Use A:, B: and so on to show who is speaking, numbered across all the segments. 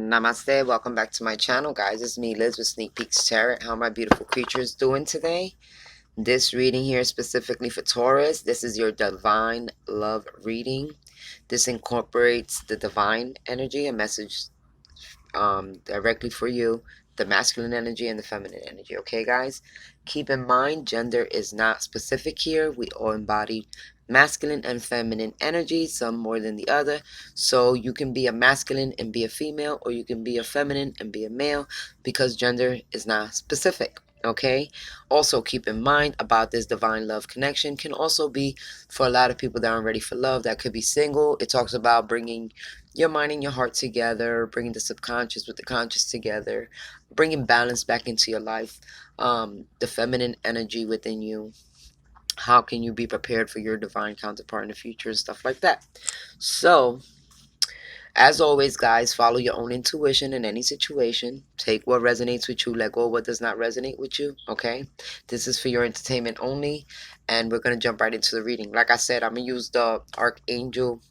A: Namaste, welcome back to my channel, guys. It's me, Liz, with Sneak Peeks Tarot. How are my beautiful creatures doing today? This reading here is specifically for Taurus. This is your divine love reading. This incorporates the divine energy, a message directly for you, the masculine energy and the feminine energy. Okay, guys? Keep in mind, gender is not specific here. We all embody masculine and feminine energy, some more than the other. So you can be a masculine and be a female, or you can be a feminine and be a male, because gender is not specific. Okay, also keep in mind about this divine love connection can also be for a lot of people that aren't ready for love, that could be single. It talks about bringing your mind and your heart together, bringing the subconscious with the conscious together, bringing balance back into your life, the feminine energy within you. How can you be prepared for your divine counterpart in the future and stuff like that? So, as always, guys, follow your own intuition in any situation. Take what resonates with you, let go of what does not resonate with you, okay? This is for your entertainment only, and we're going to jump right into the reading. Like I said, I'm going to use the Archangel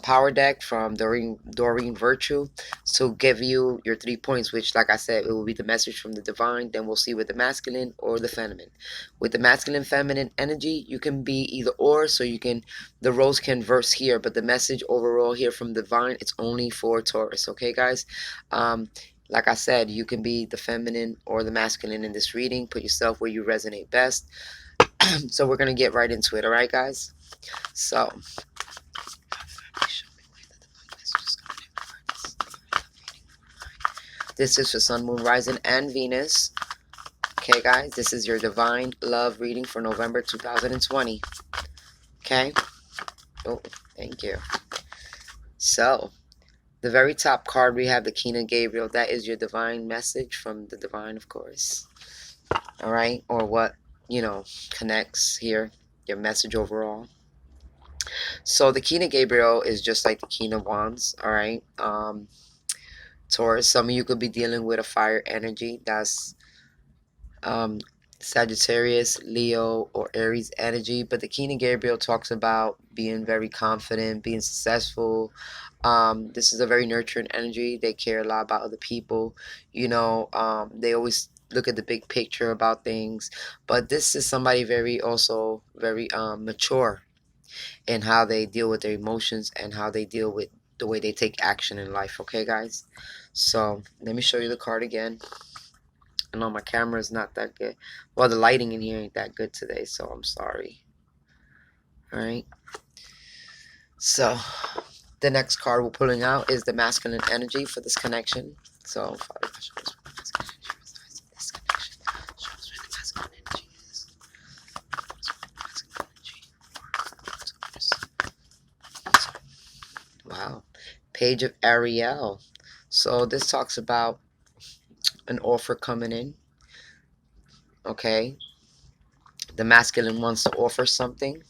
A: power deck from Doreen Virtue to give you your 3 points, which, like I said, it will be the message from the divine. Then we'll see with the masculine or the feminine. With the masculine feminine energy, you can be either or, so you can, the roles can verse here, but the message overall here from divine, it's only for Taurus. Okay, guys? Like I said, you can be the feminine or the masculine in this reading. Put yourself where you resonate best. So we're going to get right into it, all right, guys? So this is for Sun, Moon, Rising, and Venus. Okay, guys, this is your divine love reading for November 2020. Okay? Oh, thank you. So, the very top card, we have the King of Gabriel. That is your divine message from the divine, of course. All right? Or what, connects here, your message overall. So, the King of Gabriel is just like the King of Wands. All right? Taurus, some of you could be dealing with a fire energy. That's Sagittarius, Leo, or Aries energy. But the King of Gabriel talks about being very confident, being successful. This is a very nurturing energy. They care a lot about other people. They always look at the big picture about things. But this is somebody very mature in how they deal with their emotions and how they deal with the way they take action in life. Okay, guys? So let me show you the card again. I know my camera is not that good. Well, the lighting in here ain't that good today, so I'm sorry. Alright. So, the next card we're pulling out is the masculine energy for this connection. So, Father, show us where the masculine energy resides in this connection. Show us where the masculine energy is. Wow. Page of Ariel. So, this talks about an offer coming in. Okay, the masculine wants to offer something.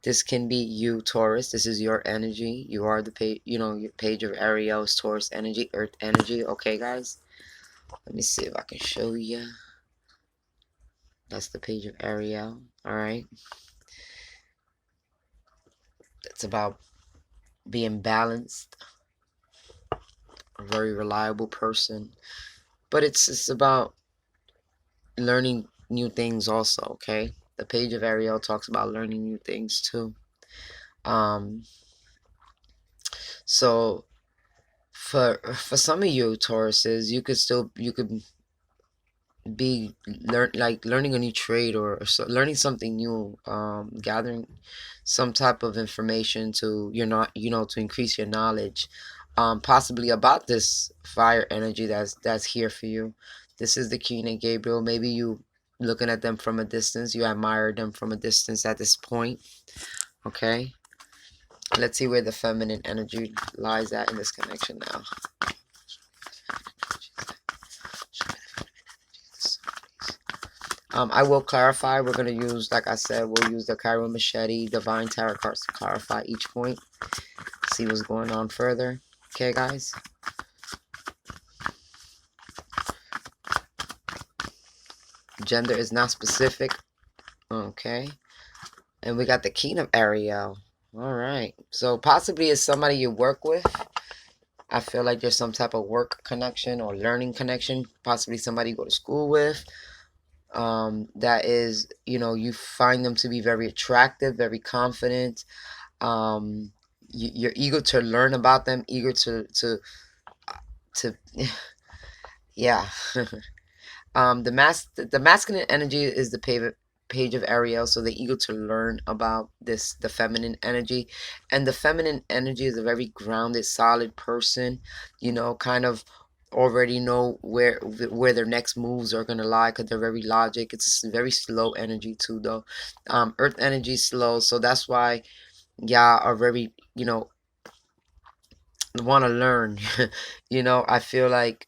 A: This can be you, Taurus. This is your energy. You are the page, your page of Ariel is Taurus energy, Earth energy. Okay, guys, let me see if I can show you. That's the page of Ariel. All right, it's about being balanced, a very reliable person, but it's about learning new things also. Okay, the page of Ariel talks about learning new things too. So for some of you Tauruses, you could be learning a new trade, or learning something new, gathering some type of information to to increase your knowledge, possibly about this fire energy that's here for you. This is the King of Gabriel. Maybe you looking at them from a distance, you admire them from a distance at this point. Okay, let's see where the feminine energy lies at in this connection now. I will clarify. We're going to use, like I said, we'll use the Chiron Machete Divine Tarot cards to clarify each point. See what's going on further. Okay, guys? Gender is not specific. Okay. And we got the King of Ariel. Alright. So possibly it's somebody you work with. I feel like there's some type of work connection or learning connection, possibly somebody you go to school with. That is, you find them to be very attractive, very confident. You're eager to learn about them, eager to yeah. The masculine energy is the page of Ariel, so they're eager to learn about the feminine energy, and the feminine energy is a very grounded, solid person. Kind of already know where their next moves are gonna lie because they're very logic. It's a very slow energy too, though. Earth energy is slow, so that's why y'all are very want to learn. I feel like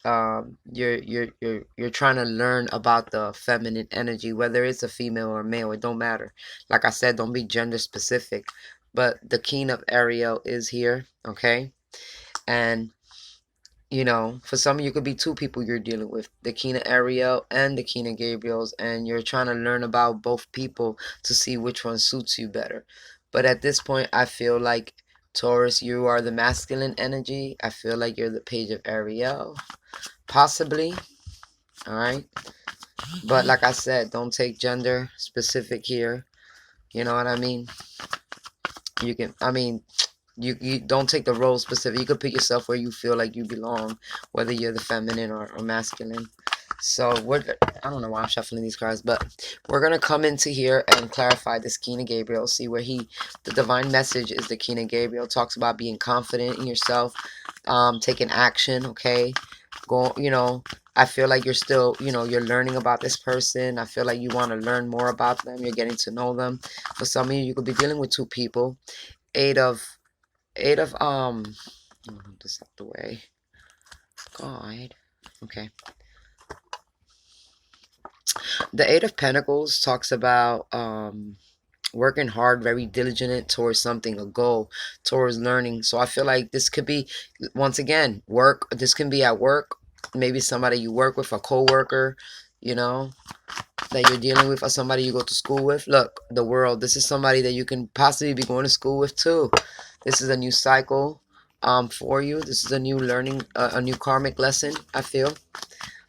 A: you're trying to learn about the feminine energy, whether it's a female or a male. It don't matter. Like I said, don't be gender specific. But the king of Ariel is here, okay? And for some of you, could be two people you're dealing with, the king of Ariel and the king of Gabriel's, and you're trying to learn about both people to see which one suits you better. But at this point, I feel like Taurus, you are the masculine energy. I feel like you're the page of Ariel, possibly. All right. But like I said, don't take gender specific here. You know what I mean? You don't take the role specific. You could put yourself where you feel like you belong, whether you're the feminine or masculine. So I don't know why I'm shuffling these cards, but we're gonna come into here and clarify this King of Gabriel. See where the divine message is. The King of Gabriel talks about being confident in yourself, taking action. Okay, go. I feel like you're still, you're learning about this person. I feel like you want to learn more about them. You're getting to know them. For some of you, you could be dealing with two people. Eight of Eight of move this out the way. God. Okay. The Eight of Pentacles talks about working hard, very diligent towards something, a goal, towards learning. So I feel like this could be, once again, work. This can be at work. Maybe somebody you work with, a co-worker, you know, that you're dealing with, or somebody you go to school with. Look, the world. This is somebody that you can possibly be going to school with too. This is a new cycle for you. This is a new learning, a new karmic lesson, I feel.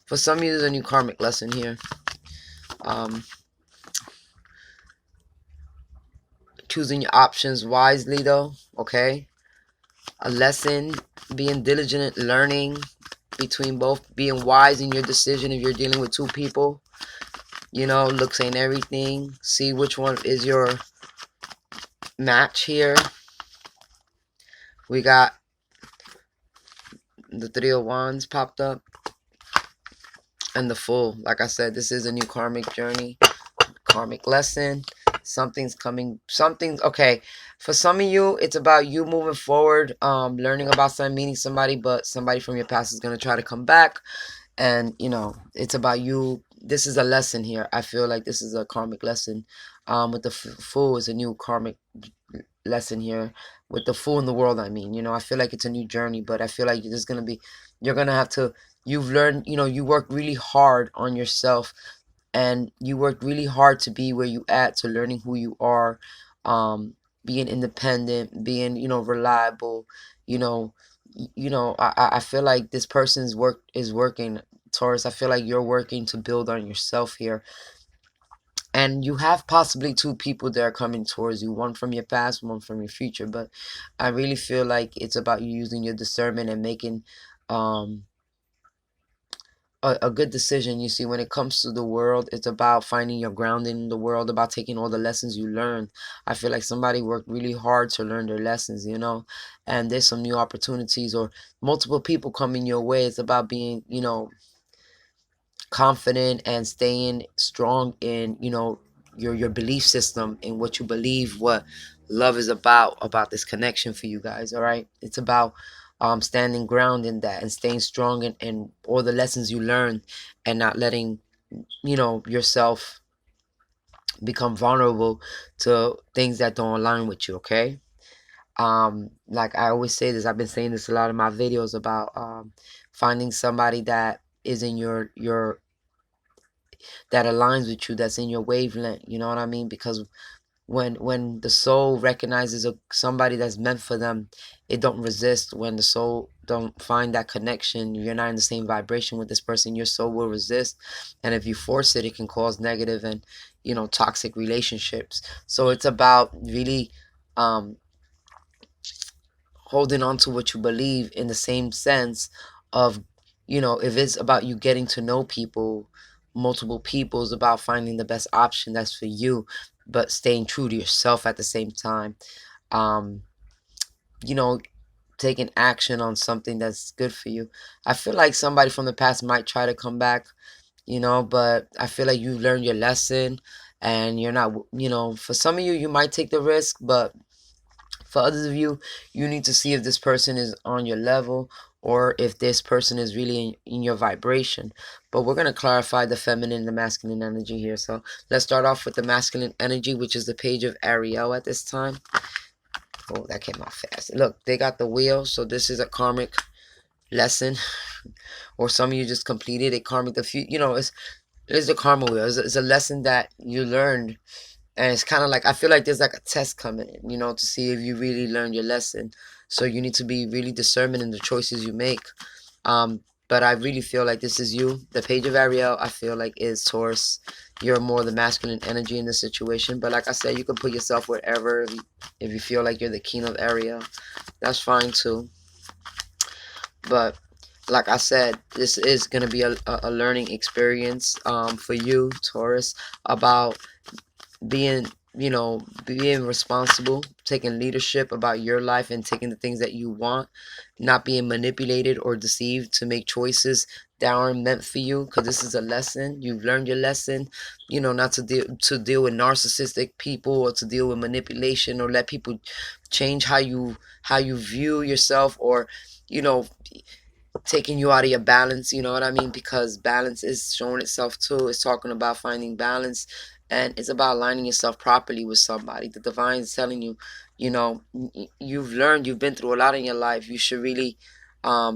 A: For some of you, there's a new karmic lesson here. Choosing your options wisely, though, okay? A lesson, being diligent, learning between both, being wise in your decision if you're dealing with two people. Looks ain't everything. See which one is your match here. We got the Three of Wands popped up. And the Fool. Like I said, this is a new karmic journey, karmic lesson. Something's coming. Something's okay. For some of you, it's about you moving forward, learning about something, meeting somebody, but somebody from your past is going to try to come back. And, it's about you. This is a lesson here. I feel like this is a karmic lesson. With the Fool is a new karmic lesson here. With the Fool in the world, I mean, I feel like it's a new journey, but I feel like you're going to have to, you've learned, you work really hard on yourself, and you work really hard to be where you at, to learning who you are, being independent, being, reliable, you know, I feel like this person's work is working, Taurus. I feel like you're working to build on yourself here. And you have possibly two people that are coming towards you, one from your past, one from your future. But I really feel like it's about you using your discernment and making um, a good decision. You see, when it comes to the world, it's about finding your grounding in the world, about taking all the lessons you learned. I feel like somebody worked really hard to learn their lessons, and there's some new opportunities or multiple people coming your way. It's about being, confident and staying strong in your belief system, in what you believe, what love is about this connection for you guys. All right, it's about standing ground in that and staying strong in all the lessons you learn, and not letting yourself become vulnerable to things that don't align with you. Okay. Like I always say this, I've been saying this a lot in my videos about finding somebody that is in your that aligns with you, that's in your wavelength, you know what I mean? Because when the soul recognizes somebody that's meant for them, it don't resist. When the soul don't find that connection, you're not in the same vibration with this person, your soul will resist. And if you force it, it can cause negative and toxic relationships. So it's about really um holding on to what you believe, in the same sense of, if it's about you getting to know people, multiple people, is about finding the best option that's for you, but staying true to yourself at the same time. um you know Taking action on something that's good for you. I feel like somebody from the past might try to come back, but I feel like you learned your lesson, and you're not, for some of you, you might take the risk, but for others of you, you need to see if this person is on your level, or if this person is really in your vibration. But we're going to clarify the feminine and the masculine energy here. So let's start off with the masculine energy, which is the page of Ariel at this time. Oh, that came out fast. Look, they got the wheel. So this is a karmic lesson, or some of you just completed a karmic. It's the karma wheel. It's a lesson that you learned. And it's kind of like, I feel like there's like a test coming in, to see if you really learned your lesson. So you need to be really discerning in the choices you make. But I really feel like this is you. The page of Ariel, I feel like, is Taurus. You're more the masculine energy in this situation. But like I said, you can put yourself wherever. If you feel like you're the king of Ariel, that's fine too. But like I said, this is going to be a learning experience for you, Taurus, about being being responsible, taking leadership about your life, and taking the things that you want, not being manipulated or deceived to make choices that aren't meant for you, because this is a lesson. You've learned your lesson, not to deal with narcissistic people, or to deal with manipulation, or let people change how you view yourself, or you know taking you out of your balance, you know what I mean? Because balance is showing itself too. It's talking about finding balance, and it's about aligning yourself properly with somebody. The divine is telling you, you've been through a lot in your life. You should really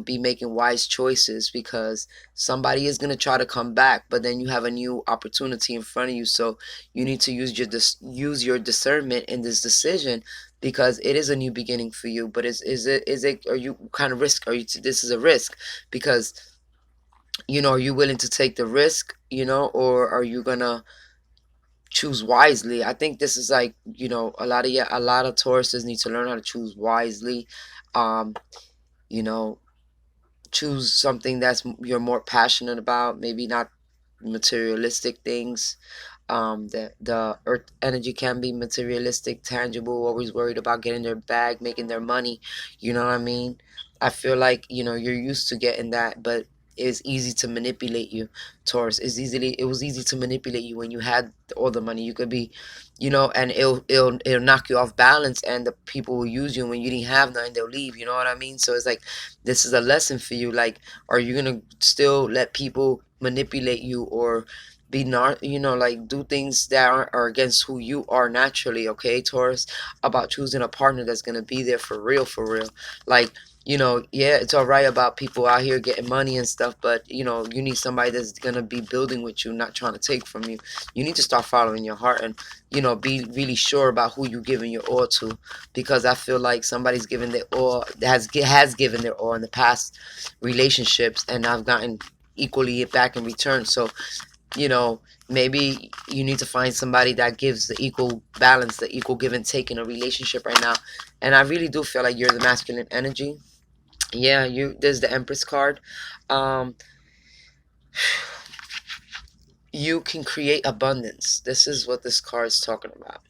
A: be making wise choices, because somebody is going to try to come back, but then you have a new opportunity in front of you. So you need to use your discernment in this decision, because it is a new beginning for you. But is it are you kind of risk, this is a risk, because are you willing to take the risk, or are you gonna choose wisely? I think this is like, a lot of Tauruses need to learn how to choose wisely. um you know Choose something that's you're more passionate about, maybe not materialistic things. The earth energy can be materialistic, tangible, always worried about getting their bag, making their money. You know what I mean? I feel like, you're used to getting that, but it's easy to manipulate you, Taurus. It was easy to manipulate you when you had all the money. You could be, and it'll knock you off balance, and the people will use you, and when you didn't have nothing, they'll leave. You know what I mean? So it's like, this is a lesson for you. Like, are you gonna still let people manipulate you, or like do things that are against who you are naturally? Okay, Taurus, about choosing a partner that's gonna be there for real, for real. Like, yeah, it's all right about people out here getting money and stuff, but you need somebody that's gonna be building with you, not trying to take from you. You need to start following your heart, and be really sure about who you're giving your all to, because I feel like somebody's given their all, has given their all in the past relationships, and I've gotten equally back in return. So maybe you need to find somebody that gives the equal balance, the equal give and take in a relationship right now. And I really do feel like you're the masculine energy. Yeah, there's the Empress card. um you can create abundance. This is what this card is talking about.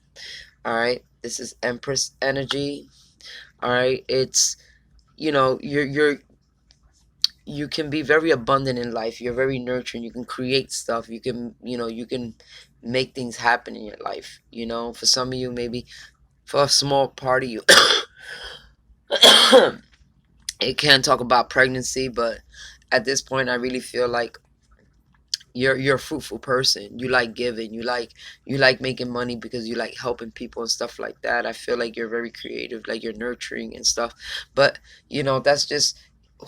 A: All right, this is Empress energy. All right, it's you can be very abundant in life. You're very nurturing. You can create stuff. You can make things happen in your life. For some of you, maybe for a small part of you, it can talk about pregnancy. But at this point, I really feel like you're a fruitful person. You like giving. You like making money, because you like helping people and stuff like that. I feel like you're very creative, like you're nurturing and stuff. But that's just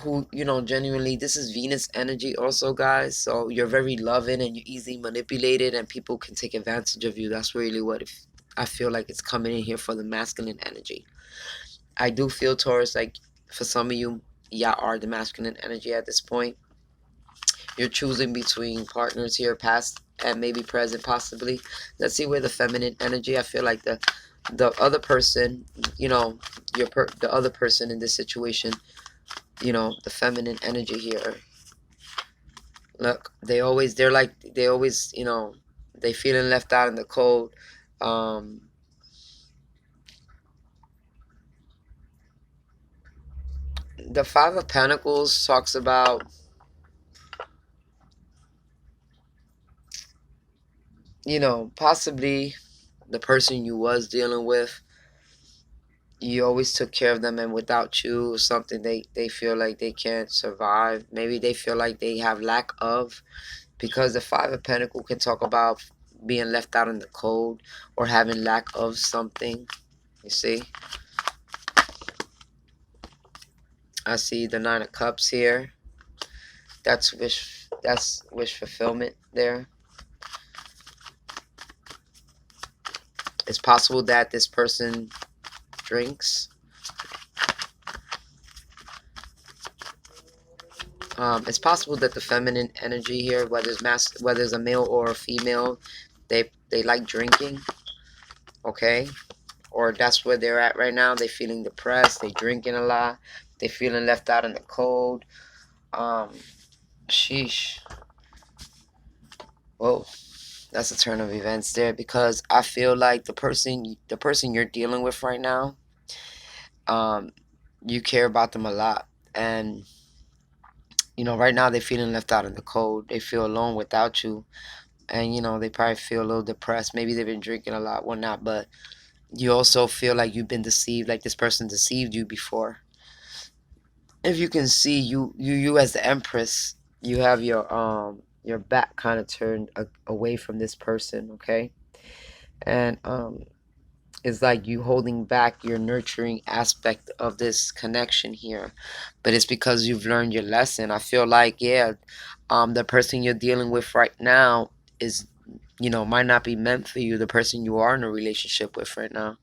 A: who, genuinely, this is Venus energy also, guys. So you're very loving, and you're easily manipulated, and people can take advantage of you. That's really what it I feel like it's coming in here for the masculine energy. I do feel, Taurus, like for some of you, y'all are the masculine energy at this point. You're choosing between partners here, past and maybe present, possibly. Let's see where the feminine energy. I feel like the other person, you know, the other person in this situation, you know, the feminine energy here. Look, they always, you know, they feeling left out in the cold. Um, the Five of Pentacles talks about, you know, possibly the person you was dealing with, you always took care of them, and without you, something they feel like they can't survive. Maybe they feel like they have lack of, because the Five of Pentacles can talk about being left out in the cold or having lack of something. You see, I see the Nine of Cups here. That's wish fulfillment there. It's possible that this person drinks. It's possible that the feminine energy here, whether it's a male or a female, they like drinking. Okay, or that's where they're at right now. They feeling depressed. They drinking a lot. They feeling left out in the cold. Um, sheesh. Whoa, that's a turn of events there, because I feel like the person you're dealing with right now, um, you care about them a lot, and you know right now they're feeling left out in the cold. They feel alone without you, and you know they probably feel a little depressed. Maybe they've been drinking a lot, whatnot, but you also feel like you've been deceived, like this person deceived you before. If you can see, you as the Empress, you have your back kind of turned away from this person, okay? And it's like you holding back your nurturing aspect of this connection here, but it's because you've learned your lesson. I feel like, yeah, the person you're dealing with right now is, you know, might not be meant for you, the person you are in a relationship with right now.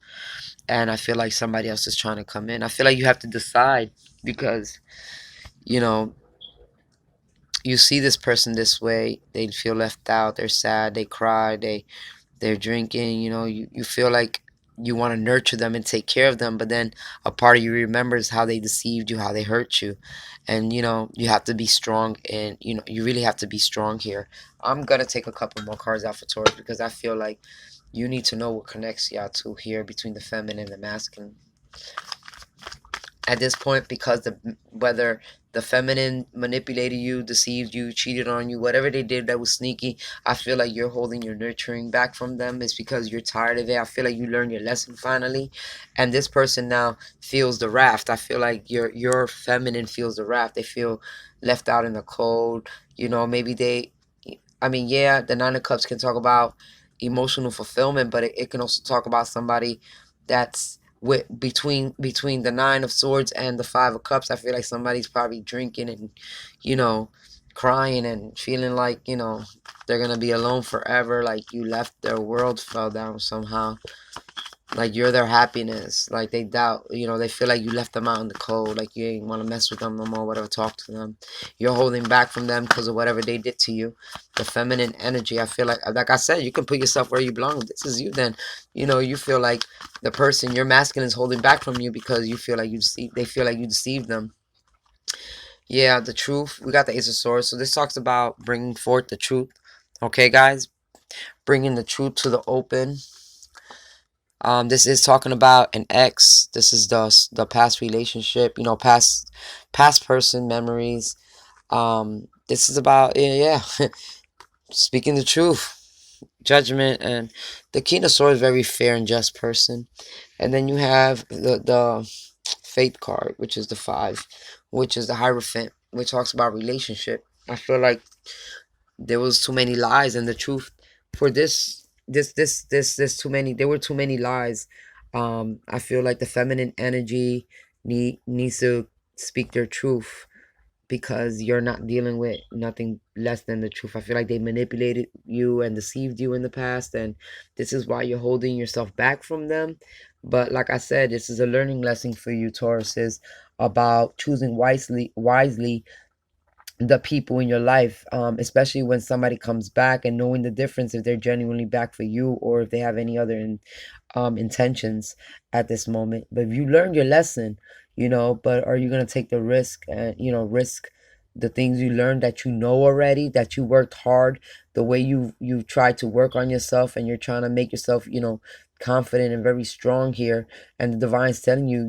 A: And I feel like somebody else is trying to come in. I feel like you have to decide, because you know you see this person this way, they feel left out, they're sad, they cry, they're drinking, you know, you feel like you want to nurture them and take care of them, but then a part of you remembers how they deceived you, how they hurt you. And you know you have to be strong, and you know you really have to be strong here. I'm gonna take a couple more cards out for Taurus, because I feel like you need to know what connects y'all two here between the feminine and the masculine at this point, because whether the feminine manipulated you, deceived you, cheated on you, whatever they did that was sneaky, I feel like you're holding your nurturing back from them. It's because you're tired of it. I feel like you learned your lesson finally, and this person now feels the wrath. I feel like your feminine feels the wrath. They feel left out in the cold. You know, maybe I mean, yeah, the Nine of Cups can talk about emotional fulfillment, but it can also talk about somebody that's with between the Nine of Swords and the Five of Cups. I feel like somebody's probably drinking and, you know, crying and feeling like, you know, they're gonna be alone forever. Like you left, their world fell down somehow. Like you're their happiness. Like they doubt, you know, they feel like you left them out in the cold. Like you ain't want to mess with them no more, whatever, talk to them. You're holding back from them because of whatever they did to you. The feminine energy, I feel like I said, you can put yourself where you belong. This is you then. You know, you feel like the person, your masculine is holding back from you because you feel like they feel like you deceived them. Yeah, the truth. We got the Ace of Swords. So this talks about bringing forth the truth. Okay, guys? Bringing the truth to the open. This is talking about an ex. This is the past relationship, you know, past person memories. This is about, yeah, yeah. Speaking the truth, judgment, and the King of Swords is very fair and just person. And then you have the Fate card, which is the 5, which is the Hierophant, which talks about relationship. I feel like there was too many lies, and the truth for this too many, there were too many lies. I feel like the feminine energy needs to speak their truth, because you're not dealing with nothing less than the truth. I feel like they manipulated you and deceived you in the past, and this is why you're holding yourself back from them. But like I said, this is a learning lesson for you, Taurus, is about choosing wisely the people in your life, especially when somebody comes back, and knowing the difference if they're genuinely back for you or if they have any other intentions at this moment. But if you learned your lesson, but are you going to take the risk and, risk the things you learned that you know already, that you worked hard, the way you tried to work on yourself, and you're trying to make yourself, confident and very strong here, and the divine's telling you,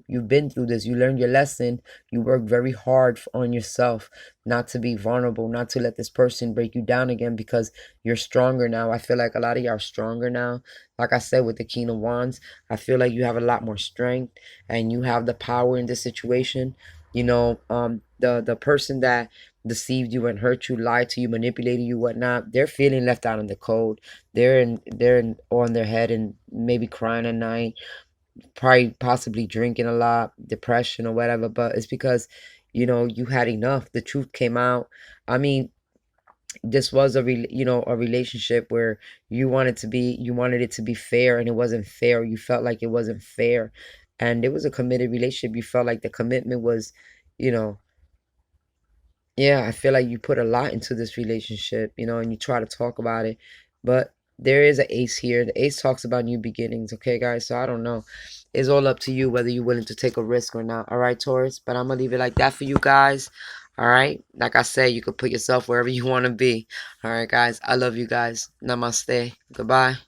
A: you've been through this, you learned your lesson, you worked very hard on yourself, not to be vulnerable, not to let this person break you down again, because you're stronger now. I feel like a lot of y'all are stronger now. Like I said, with the King of Wands, I feel like you have a lot more strength, and you have the power in this situation. The person that deceived you and hurt you, lied to you, manipulated you, whatnot, they're feeling left out in the cold. On their head and maybe crying at night, probably possibly drinking a lot, depression or whatever. But it's because you had enough. The truth came out. I mean, this was a relationship where you wanted it to be fair, and it wasn't fair. You felt like it wasn't fair, and it was a committed relationship. You felt like the commitment was, you know yeah, I feel like you put a lot into this relationship, and you try to talk about it, but there is an ace here. The ace talks about new beginnings, okay, guys? So I don't know. It's all up to you whether you're willing to take a risk or not, all right, Taurus? But I'm gonna leave it like that for you guys, all right? Like I said, you could put yourself wherever you want to be, all right, guys? I love you guys. Namaste. Goodbye.